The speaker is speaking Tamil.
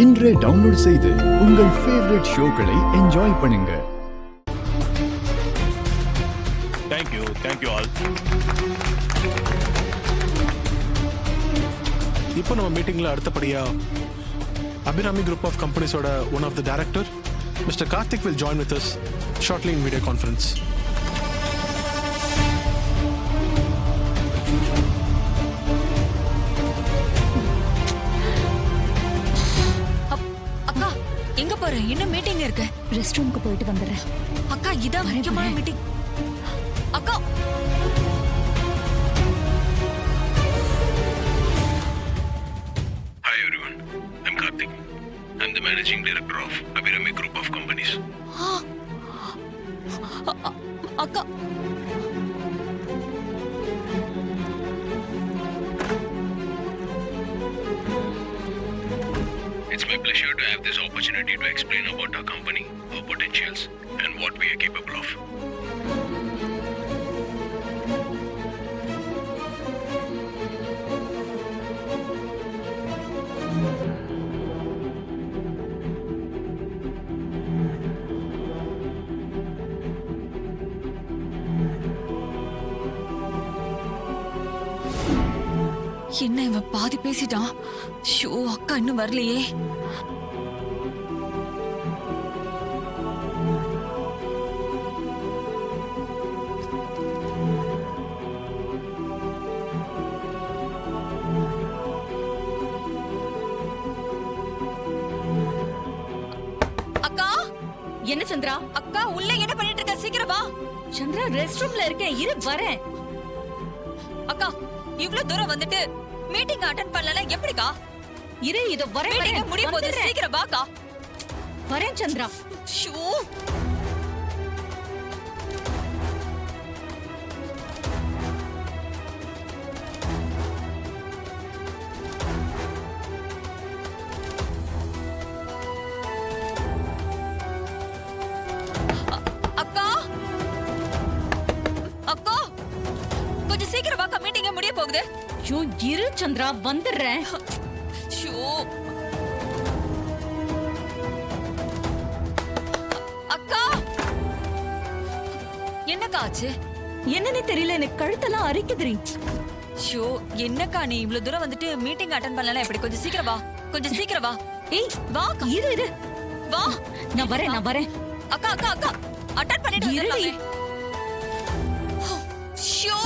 இன்றே டவுன்லோட் செய்து உங்கள் ஃபேவரட் ஷோக்களை என்ஜாய் பண்ணுங்க. Thank you all. இப்போ நம்ம மீட்டிங்ல அடுத்தபடியா அபிராமி குரூப் ஆஃப் கம்பெனிஸோட one of the director mister Karthik will join with us shortly in video conference. அக்கா எங்க போற? இன்னும் மீட்டிங் இருக்கு. ரெஸ்ட் ரூமுக்கு போயிட்டு வந்துடுறேன். அக்கா இதான் முக்கியமான மீட்டிங். அக்கா Hi everyone, I'm Karthik. I'm the managing director of Abhirami Group of Companies. அக்கா It's my pleasure to have this opportunity to explain about our company, our potentials, and what we are capable of. என்ன இவன் பாதி பேசிட்டான். ஷோ அக்கா இன்னும் வரலையே. அக்கா என்ன சந்திரா? அக்கா உள்ள என்ன பண்ணிட்டு இருக்க? சீக்கிரம் வா. சந்திரா ரெஸ்ட் ரூம்ல இருக்கேன், இரு வரேன். அக்கா இவ்ளோ தூரம் வந்துட்டு மீட்டிங் அட்டெண்ட் பண்ணலனா எப்படிக்கா? இரு இதோ வரேன். மீட்டிங் முடிய போகுது, சீக்கிரம் வாக்கா. வரேன் சந்திரா. ஷோ அக்கா அக்கா கொஞ்சம் சீக்கிரம் வாக்கா, மீட்டிங் முடிய போகுது. ஷோ இரு சந்திரா, வந்துடுறேன். ஷோ அக்கா என்னக்கா ஆச்சு? என்னன்னே தெரியல, எனக்கு கழுத்தெல்லாம் அரிக்குதுரி. ஷோ என்னக்கா நீ இவ்ளோ தூரம் வந்துட்டு மீட்டிங் அட்டெண்ட் பண்ணலனா எப்படி? கொஞ்சம் சீக்கிரம் வா, கொஞ்சம் சீக்கிரம் வா. ஏய் வா இரு இரு, வா. நான் வரேன். அக்கா அட்டெண்ட் பண்ணிட்டு இருடி. வந்துருக்காங்க. ஷோ